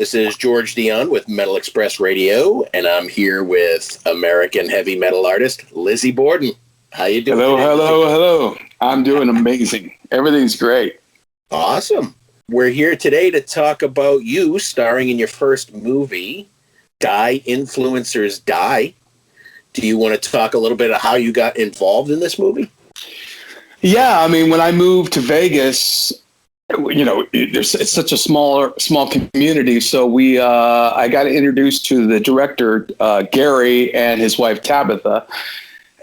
This is George Dionne with Metal Express Radio, and I'm here with American heavy metal artist Lizzy Borden. How you doing? Hello. I'm doing amazing. Everything's great. Awesome. We're here today to talk about you starring in your first movie, Die Influencers Die. Do you want to talk a little bit of how you got involved in this movie? Yeah, I mean, when I moved to Vegas, it's such a small community. So I got introduced to the director, Gary, and his wife, Tabitha.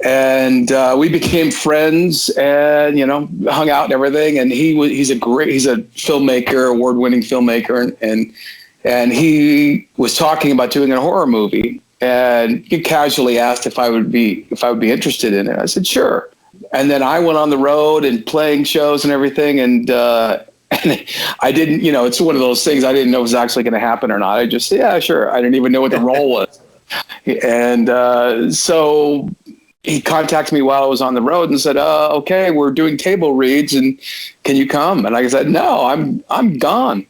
And we became friends and, hung out and everything. And he's a filmmaker, award-winning filmmaker. And he was talking about doing a horror movie. And he casually asked if I would be interested in it. I said, sure. And then I went on the road and playing shows and everything. And I didn't, it's one of those things I didn't know was actually going to happen or not. I just said, yeah, sure. I didn't even know what the role was. And so he contacted me while I was on the road and said, okay, we're doing table reads and can you come? And I said, no, I'm gone.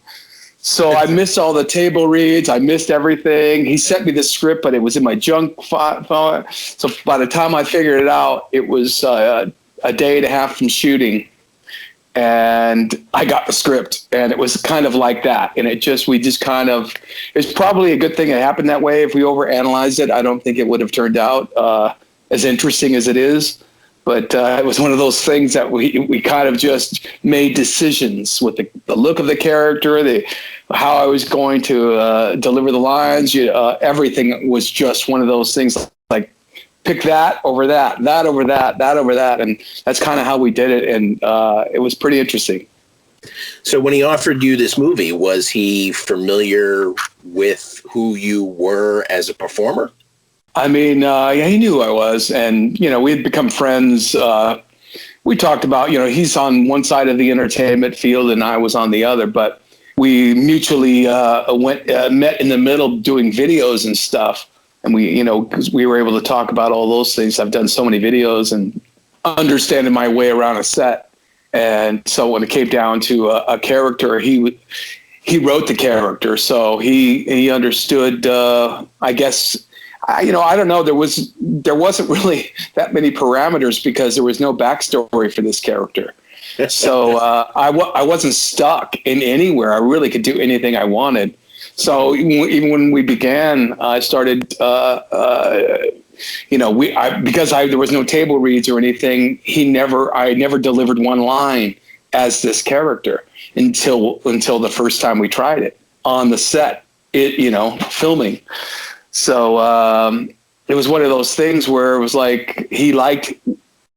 So I missed all the table reads. I missed everything. He sent me the script, but it was in my junk file. So by the time I figured it out, it was a day and a half from shooting. And I got the script, and it was kind of like that. And it's probably a good thing it happened that way. If we overanalyzed it, I don't think it would have turned out as interesting as it is. But it was one of those things that we kind of just made decisions with the look of the character, how I was going to deliver the lines. Everything was just one of those things like pick that over that, that over that, that over that. And that's kind of how we did it. And it was pretty interesting. So when he offered you this movie, was he familiar with who you were as a performer? I mean, he knew who I was, and, we had become friends. We talked about, he's on one side of the entertainment field and I was on the other, but we mutually met in the middle doing videos and stuff. And because we were able to talk about all those things. I've done so many videos and understanding my way around a set. And so when it came down to a character, he wrote the character. So he understood, I guess, I don't know. There wasn't really that many parameters because there was no backstory for this character. So I wasn't stuck in anywhere. I really could do anything I wanted. So even when we began, I started, because there was no table reads or anything. I never delivered one line as this character until the first time we tried it on the set, filming. So it was one of those things where it was like he liked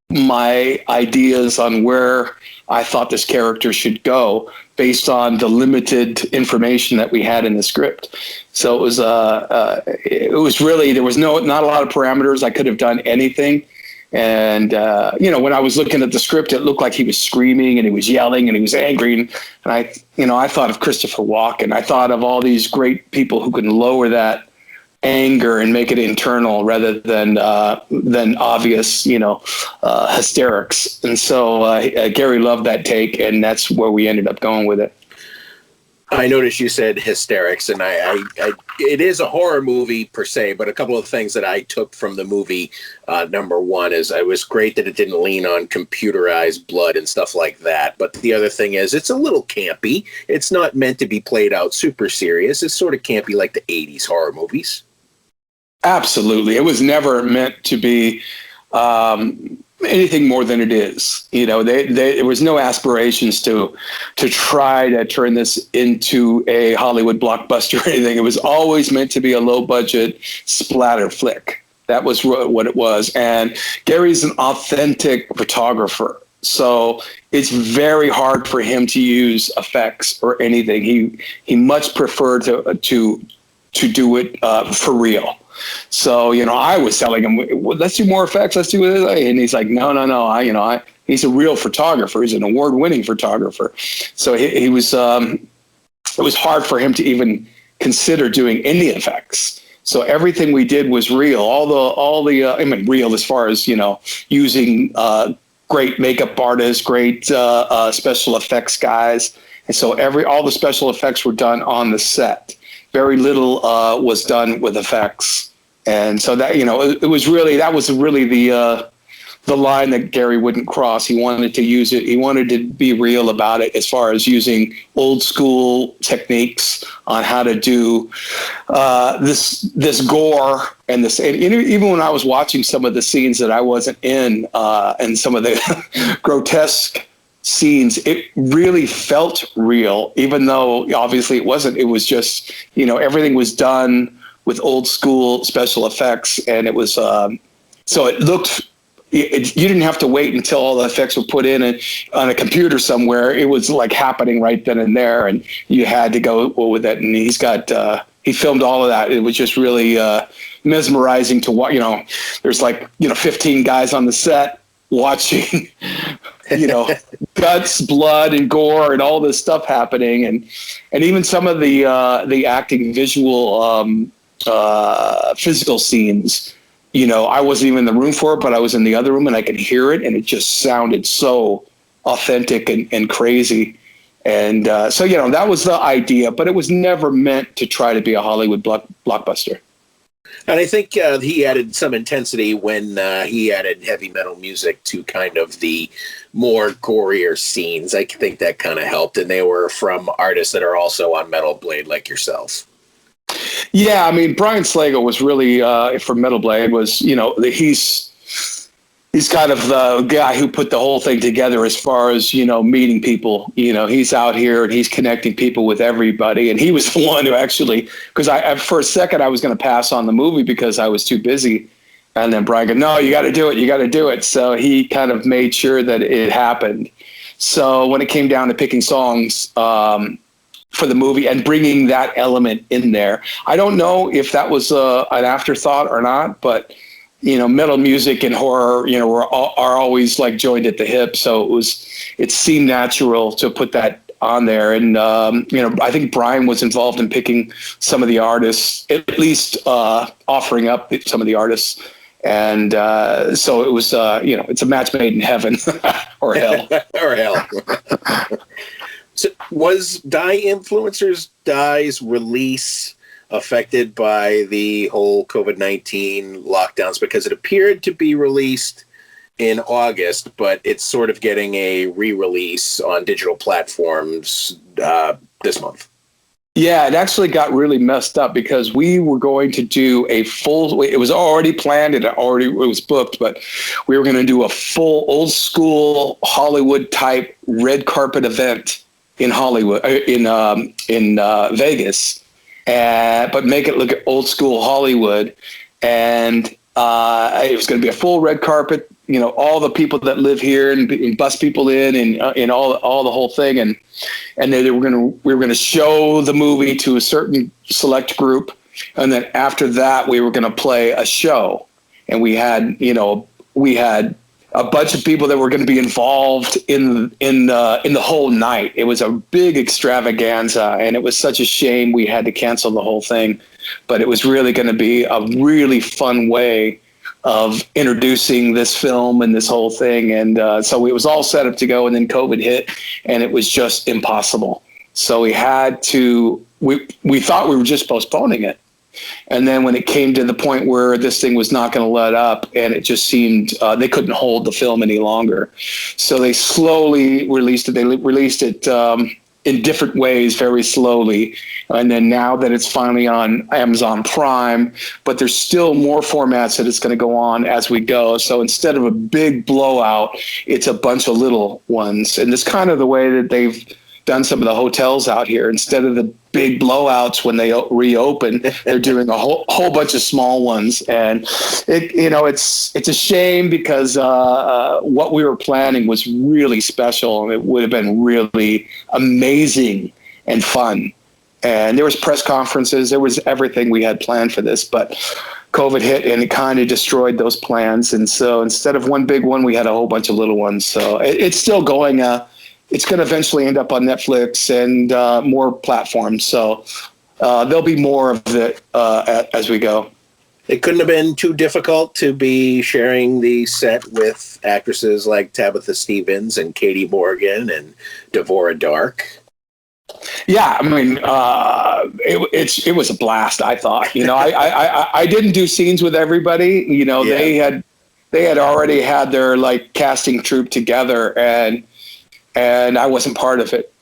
my ideas on where I thought this character should go based on the limited information that we had in the script. So it was really, there was not a lot of parameters. I could have done anything. And, when I was looking at the script, it looked like he was screaming and he was yelling and he was angry. And I thought of Christopher Walken. I thought of all these great people who can lower that anger and make it internal rather than obvious, hysterics. And so Gary loved that take, and that's where we ended up going with it. I noticed you said hysterics, and I it is a horror movie per se, but a couple of things that I took from the movie, number one is it was great that it didn't lean on computerized blood and stuff like that. But the other thing is it's a little campy. It's not meant to be played out super serious. It's sort of campy like the 80s horror movies. Absolutely. It was never meant to be anything more than it is. There was no aspirations to try to turn this into a Hollywood blockbuster or anything. It was always meant to be a low budget splatter flick. That was what it was. And Gary's an authentic photographer. So it's very hard for him to use effects or anything. He much preferred to do it for real. So, I was telling him, well, let's do more effects. Let's do this. And he's like, no. He's a real photographer. He's an award-winning photographer. So it was hard for him to even consider doing any effects. So everything we did was real. Real as far as, using great makeup artists, great special effects guys. And so all the special effects were done on the set. very little was done with effects. And so that, it was really, that was really the line that Gary wouldn't cross. He wanted to use it. He wanted to be real about it as far as using old school techniques on how to do this gore and this. And even when I was watching some of the scenes that I wasn't in, and some of the grotesque scenes, it really felt real, even though obviously it wasn't. It was just, everything was done with old school special effects, and it was so it looked. You didn't have to wait until all the effects were put in on a computer somewhere. It was like happening right then and there, and you had to go with it. And he filmed all of that. It was just really mesmerizing to watch. There's 15 guys on the set watching, guts, blood, and gore, and all this stuff happening, and even some of the acting, visual, physical scenes. I wasn't even in the room for it, but I was in the other room and I could hear it, and it just sounded so authentic and crazy. And so, that was the idea, but it was never meant to try to be a Hollywood blockbuster. And I think he added some intensity when he added heavy metal music to kind of the more gorier scenes. I think that kind of helped, and they were from artists that are also on Metal Blade, like yourself. Yeah, I mean, Brian Slagle was really for Metal Blade was, he's kind of the guy who put the whole thing together as far as, meeting people. He's out here and he's connecting people with everybody. And he was the one who actually, because for a second I was going to pass on the movie because I was too busy. And then Brian goes, no, you got to do it. You got to do it. So he kind of made sure that it happened. So when it came down to picking songs, for the movie and bringing that element in there. I don't know if that was an afterthought or not, but metal music and horror, are always like joined at the hip. So it seemed natural to put that on there. And, I think Brian was involved in picking some of the artists, at least offering up some of the artists. And so it was, it's a match made in heaven or hell. Or hell. So was Die's release affected by the whole COVID-19 lockdowns? Because it appeared to be released in August, but it's sort of getting a re-release on digital platforms this month. Yeah, it actually got really messed up because we were going to do it was already planned and it was booked, but we were going to do a full old school Hollywood type red carpet event in Hollywood, in Vegas, but make it look at old school Hollywood. And it was going to be a full red carpet, all the people that live here and bus people in and all the whole thing. And we were going to show the movie to a certain select group. And then after that, we were going to play a show. And we had a bunch of people that were going to be involved in the whole night. It was a big extravaganza, and it was such a shame we had to cancel the whole thing. But it was really going to be a really fun way of introducing this film and this whole thing. And so it was all set up to go, and then COVID hit, and it was just impossible. So we had to. We thought we were just postponing it. And then when it came to the point where this thing was not going to let up, and it just seemed they couldn't hold the film any longer, so they slowly released it. They released it in different ways, very slowly. And then now that it's finally on Amazon Prime, but there's still more formats that it's going to go on as we go. So instead of a big blowout, it's a bunch of little ones. And it's kind of the way that they've done some of the hotels out here. Instead of the big blowouts when they reopen, they're doing a whole bunch of small ones. And it's a shame because what we were planning was really special, and it would have been really amazing and fun. And there was press conferences, there was everything we had planned for this, but COVID hit and it kind of destroyed those plans. And so instead of one big one, we had a whole bunch of little ones. So it's still going. It's going to eventually end up on Netflix and more platforms. So there'll be more of it as we go. It couldn't have been too difficult to be sharing the set with actresses like Tabitha Stevens and Katie Morgan and Devorah Dark. Yeah, I mean, it was a blast. I thought, I didn't do scenes with everybody. Yeah. They had already had their like casting troupe together, and I wasn't part of it.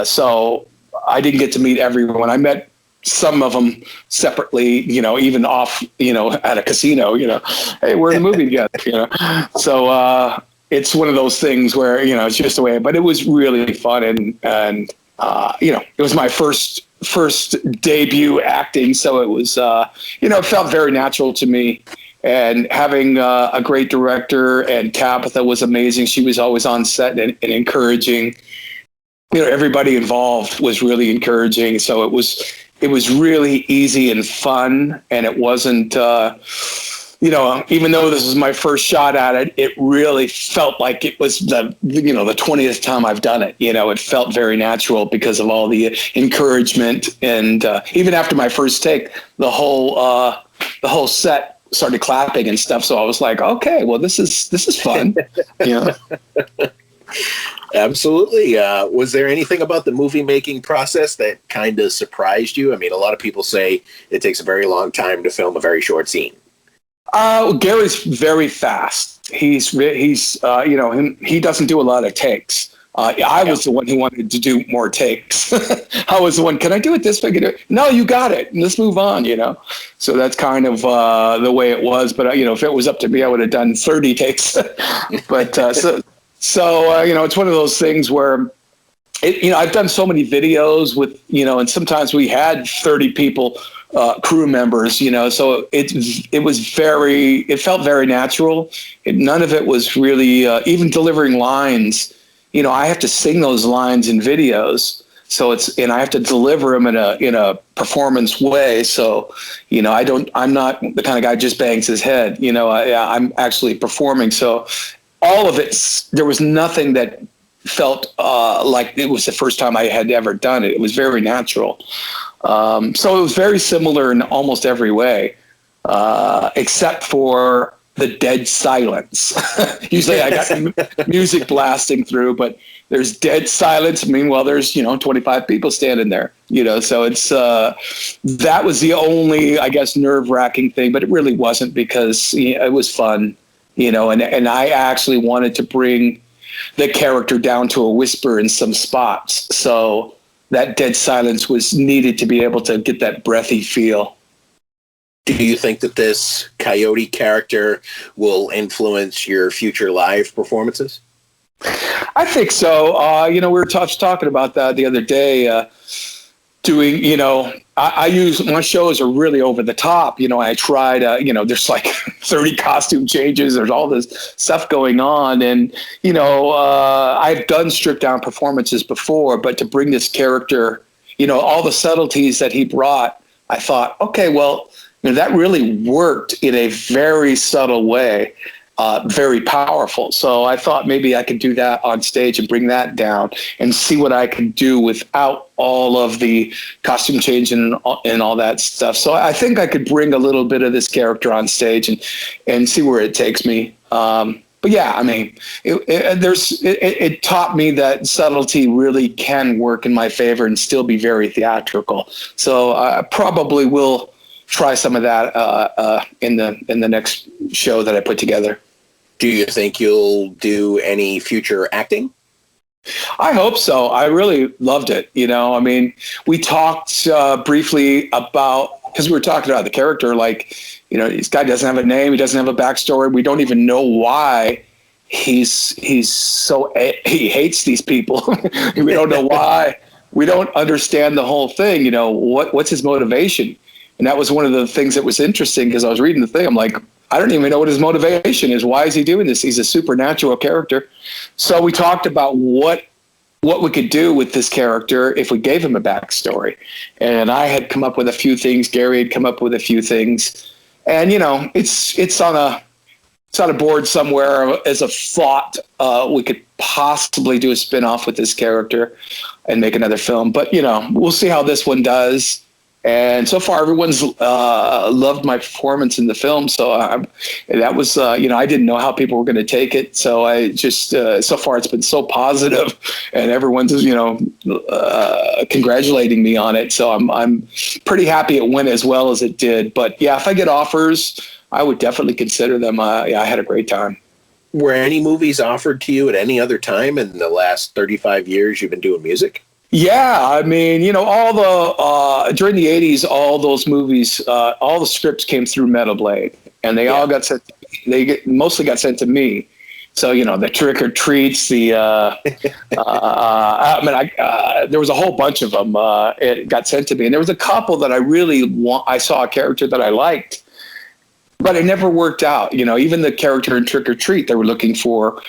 So I didn't get to meet everyone. I met some of them separately, even off, at a casino. Hey, we're in the movie together. So it's one of those things where it's just the way. But it was really fun, and it was my first debut acting, so it was it felt very natural to me. And having a great director, and Tabitha was amazing. She was always on set and encouraging. Everybody involved was really encouraging. So it was really easy and fun, and it wasn't. Even though this was my first shot at it, it really felt like it was the 20th time I've done it. It felt very natural because of all the encouragement, and even after my first take, the whole set started clapping and stuff. So I was like, okay, well, this is fun. Absolutely. Was there anything about the movie making process that kind of surprised you? I mean, a lot of people say it takes a very long time to film a very short scene. Gary's very fast. He doesn't do a lot of takes. I was the one who wanted to do more takes. I was the one, can I do it this way? No, you got it. Let's move on, So that's kind of the way it was. But, if it was up to me, I would have done 30 takes. But so it's one of those things where, I've done so many videos with, and sometimes we had 30 people, crew members, so it felt very natural. None of it was really, even delivering lines, I have to sing those lines in videos. So and I have to deliver them in a performance way. So, I'm not the kind of guy who just bangs his head, I'm actually performing. So all of it, there was nothing that felt like it was the first time I had ever done it. It was very natural. So it was very similar in almost every way, except for the dead silence. Usually I got music blasting through, but there's dead silence. Meanwhile, there's, 25 people standing there, so it's, that was the only, I guess, nerve-wracking thing, but it really wasn't, because it was fun, and I actually wanted to bring the character down to a whisper in some spots. So that dead silence was needed to be able to get that breathy feel. Do you think that this Coyote character will influence your future live performances? I think so. We were talking about that the other day, doing, I use, my shows are really over the top. I tried, there's like 30 costume changes. There's all this stuff going on. And, I've done stripped down performances before, but to bring this character, all the subtleties that he brought, I thought, okay, well, that really worked in a very subtle way, very powerful. So I thought maybe I could do that on stage and bring that down and see what I could do without all of the costume change and all that stuff. So I think I could bring a little bit of this character on stage and see where it takes me. But yeah, I mean, it taught me that subtlety really can work in my favor and still be very theatrical. So I probably will try some of that in the next show that I put together. Do you think you'll do any future acting? I hope so. I really loved it. I mean, we talked briefly about, because we were talking about the character, like, this guy doesn't have a name. He doesn't have a backstory. We don't even know why he hates these people. We don't know why. We don't understand the whole thing. What's his motivation? And that was one of the things that was interesting, because I was reading the thing. I'm like, I don't even know what his motivation is. Why is he doing this? He's a supernatural character. So we talked about what we could do with this character if we gave him a backstory. And I had come up with a few things. Gary had come up with a few things. And, it's on a board somewhere as a thought. We could possibly do a spinoff with this character and make another film. But, we'll see how this one does. And so far, everyone's loved my performance in the film. So that was, I didn't know how people were going to take it. So I just, so far, it's been so positive, and everyone's, congratulating me on it. So I'm pretty happy it went as well as it did. But yeah, if I get offers, I would definitely consider them. I had a great time. Were any movies offered to you at any other time in the last 35 years you've been doing music? Yeah, I mean, all the during the '80s, all those movies, all the scripts came through Metal Blade, and they all got sent. Mostly got sent to me. So the Trick or Treats, the there was a whole bunch of them. It got sent to me, and there was a couple that I saw a character that I liked, but it never worked out. Even the character in Trick or Treat, they were looking for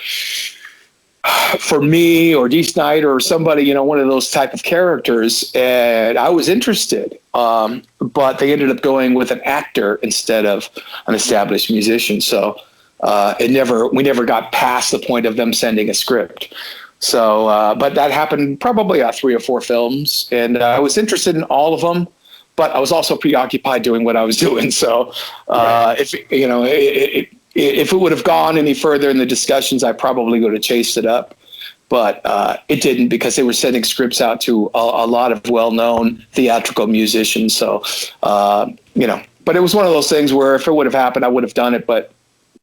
me or Dee Snider or somebody, one of those type of characters. And I was interested, but they ended up going with an actor instead of an established musician. So we never got past the point of them sending a script. So, but that happened probably 3 or 4 films, and I was interested in all of them, but I was also preoccupied doing what I was doing. So if it would have gone any further in the discussions, I probably would have chased it up. But it didn't, because they were sending scripts out to a lot of well-known theatrical musicians. So, but it was one of those things where if it would have happened, I would have done it. But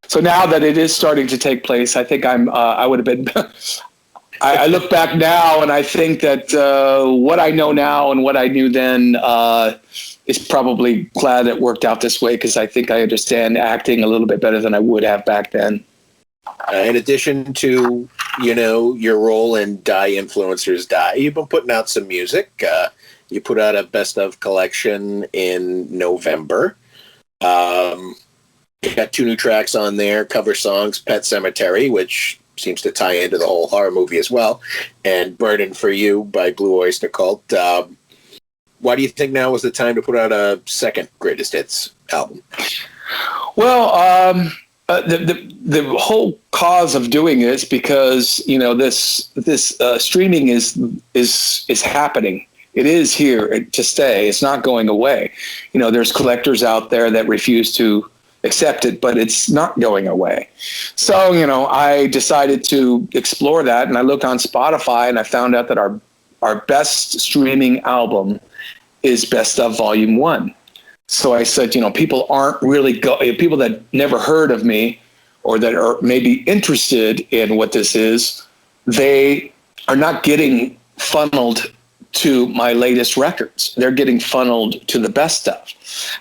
so now that it is starting to take place, I think I would have been. I look back now and I think that what I know now and what I knew then is probably glad it worked out this way, because I think I understand acting a little bit better than I would have back then. In addition to, your role in Die Influencers Die, you've been putting out some music. You put out a best of collection in November. You got 2 new tracks on there, cover songs, Pet Cemetery, which seems to tie into the whole horror movie as well, and Burden for You by Blue Oyster Cult. Why do you think now was the time to put out a second greatest hits album? Well, the whole cause of doing it is because this streaming is happening. It is here to stay. It's not going away. There's collectors out there that refuse to accept it, but it's not going away. So I decided to explore that, and I looked on Spotify, and I found out that our best streaming album is Best of Volume 1. So I said, people aren't really people that never heard of me or that are maybe interested in what this is, they are not getting funneled to my latest records. They're getting funneled to the best of.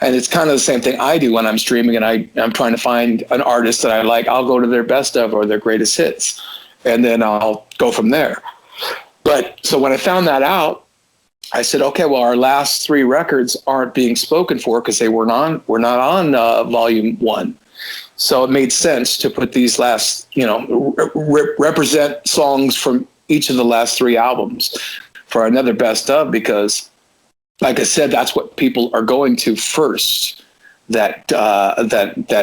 And it's kind of the same thing I do when I'm streaming and I'm trying to find an artist that I like. I'll go to their best of or their greatest hits, and then I'll go from there. But so when I found that out, I said, okay, well, our last 3 records aren't being spoken for because we're not on Volume 1. So it made sense to put these last, represent songs from each of the last 3 albums for another best of, because, like I said, that's what people are going to first. That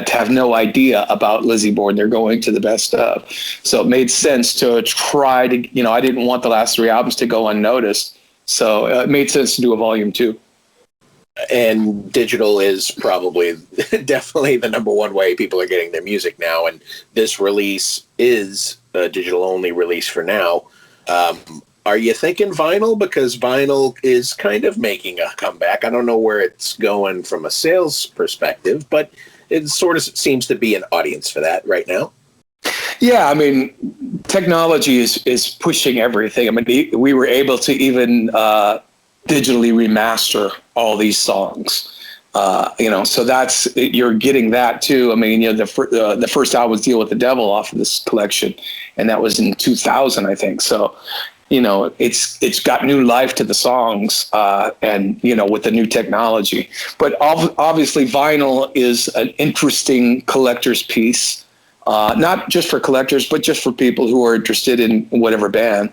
have no idea about Lizzy Borden. They're going to the best of. So it made sense to try to, I didn't want the last 3 albums to go unnoticed. So it made sense to do a Volume 2. And digital is probably definitely the number one way people are getting their music now. And this release is a digital only release for now. Are you thinking vinyl? Because vinyl is kind of making a comeback. I don't know where it's going from a sales perspective, but it sort of seems to be an audience for that right now. Yeah, I mean, technology is pushing everything. I mean, we were able to even digitally remaster all these songs. So you're getting that too. I mean, the first album was Deal with the Devil off of this collection, and that was in 2000, I think. So, it's got new life to the songs, and with the new technology. But obviously, vinyl is an interesting collector's piece, not just for collectors, but just for people who are interested in whatever band.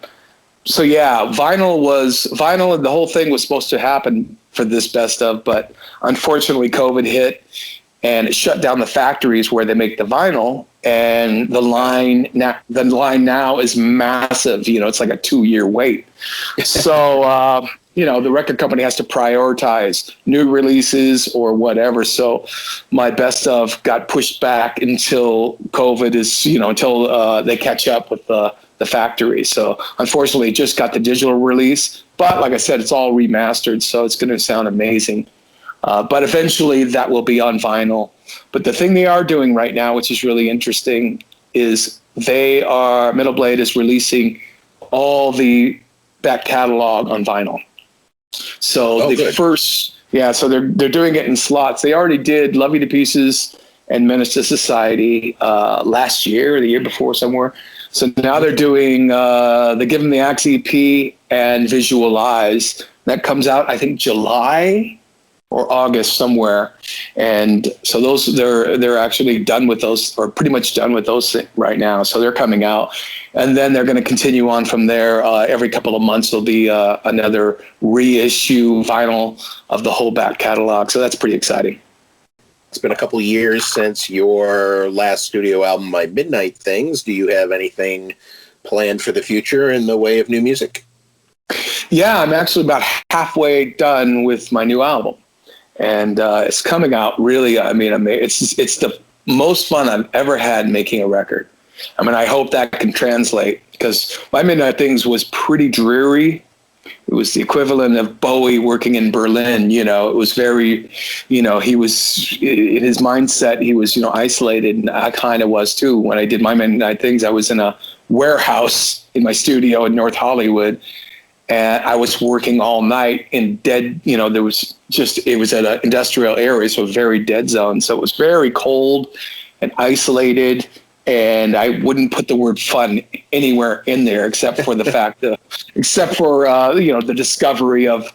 So yeah, vinyl, and the whole thing was supposed to happen for this best of, but unfortunately, COVID hit, and it shut down the factories where they make the vinyl. And the line now is massive. It's like a 2-year wait. So the record company has to prioritize new releases or whatever. So my best of got pushed back until COVID is, until they catch up with the factory. So unfortunately, just got the digital release. But like I said, it's all remastered, so it's going to sound amazing. But eventually that will be on vinyl. But the thing they are doing right now, which is really interesting, is Metal Blade is releasing all the back catalog on vinyl. So so they're doing it in slots. They already did Love You to Pieces and Menace to Society last year or the year before somewhere. So now they're doing the Give 'Em the Axe EP and Visualize. That comes out, I think, July or August somewhere. And so they're actually done with those, or pretty much done with those right now. So they're coming out. And then they're going to continue on from there. Every couple of months, there'll be another reissue vinyl of the whole back catalog. So that's pretty exciting. It's been a couple of years since your last studio album, My Midnight Things. Do you have anything planned for the future in the way of new music? Yeah, I'm actually about halfway done with my new album. And it's coming out really, it's the most fun I've ever had making a record. I mean, I hope that can translate, because My Midnight Things was pretty dreary. It was the equivalent of Bowie working in Berlin. It was very, he was in his mindset, he was, isolated. And I kind of was too. When I did My Midnight Things, I was in a warehouse in my studio in North Hollywood. And I was working all night in dead, it was at an industrial area, so a very dead zone. So it was very cold and isolated. And I wouldn't put the word fun anywhere in there, except for the fact that, the discovery of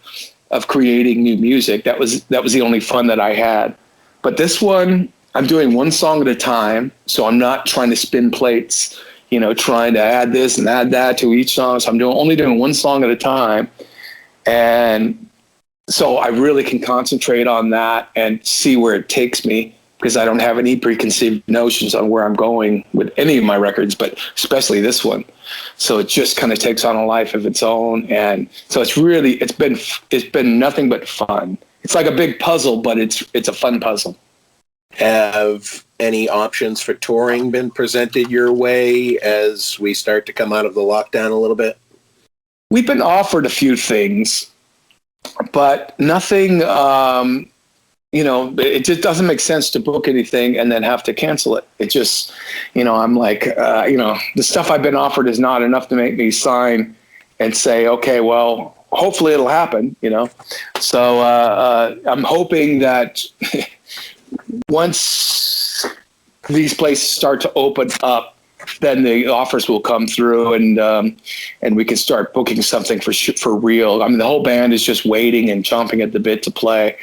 creating new music. That was the only fun that I had. But this one, I'm doing one song at a time. So I'm not trying to spin plates, trying to add this and add that to each song. So I'm only doing one song at a time. And so I really can concentrate on that and see where it takes me, because I don't have any preconceived notions on where I'm going with any of my records, but especially this one. So it just kind of takes on a life of its own. And so it's been nothing but fun. It's like a big puzzle, but it's a fun puzzle. Have any options for touring been presented your way as we start to come out of the lockdown a little bit? We've been offered a few things, but nothing, it just doesn't make sense to book anything and then have to cancel it. It just, I'm like, the stuff I've been offered is not enough to make me sign and say, okay, well, hopefully it'll happen, So I'm hoping that once these places start to open up, then the offers will come through, and we can start booking something for real. I mean, the whole band is just waiting and chomping at the bit to play.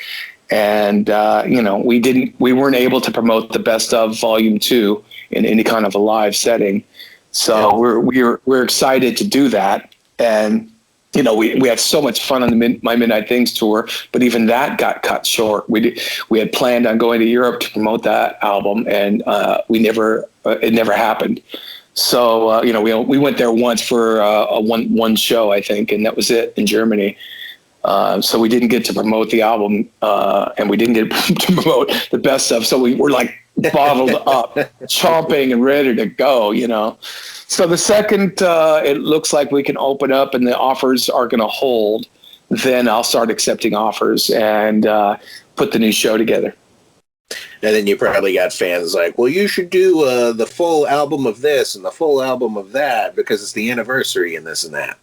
And, we weren't able to promote the Best of Volume II in any kind of a live setting. So we're excited to do that. And, we had so much fun on the My Midnight Things tour, but even that got cut short. We had planned on going to Europe to promote that album, and it never happened. So, we went there once for one show, I think, and that was it, in Germany. So we didn't get to promote the album, and we didn't get to promote the best of. So we were like bottled up, chomping and ready to go, So the second it looks like we can open up and the offers are going to hold, then I'll start accepting offers and put the new show together. And then you probably got fans like, well, you should do the full album of this and the full album of that because it's the anniversary and this and that.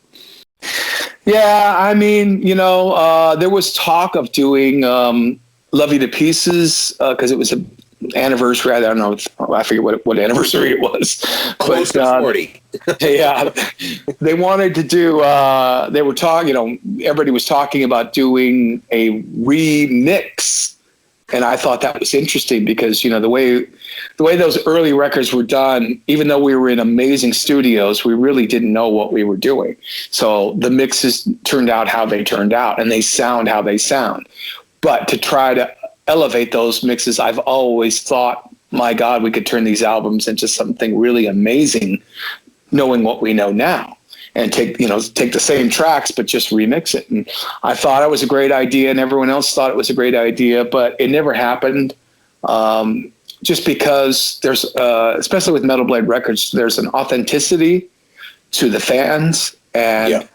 Yeah, I mean, there was talk of doing Love You to Pieces because it was an anniversary. I don't know. I forget what anniversary it was. Close to 40. Yeah, they wanted to do, they were talking, everybody was talking about doing a remix. And I thought that was interesting because, the way those early records were done, even though we were in amazing studios, we really didn't know what we were doing. So the mixes turned out how they turned out, and they sound how they sound. But to try to elevate those mixes, I've always thought, my God, we could turn these albums into something really amazing, knowing what we know now. and take the same tracks, but just remix it. And I thought it was a great idea, and everyone else thought it was a great idea, but it never happened. Just because there's, especially with Metal Blade Records, there's an authenticity to the fans, and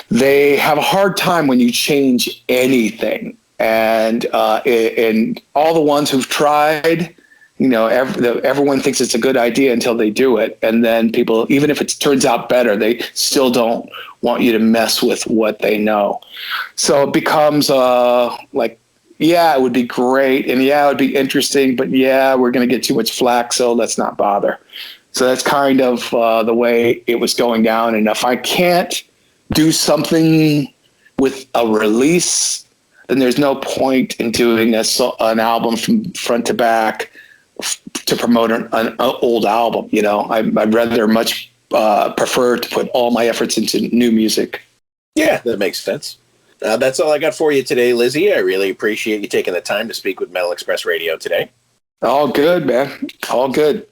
they have a hard time when you change anything. And all the ones who've tried, everyone thinks it's a good idea until they do it. And then people, even if it turns out better, they still don't want you to mess with what they know. So it becomes it would be great. And it would be interesting, but we're going to get too much flack. So let's not bother. So that's kind of the way it was going down. And if I can't do something with a release, then there's no point in doing an album from front to back to promote an old album. I'd rather much prefer to put all my efforts into new music. Yeah, that makes sense. That's all I got for you today, Lizzy. I really appreciate you taking the time to speak with Metal Express Radio today. All good, man. All good.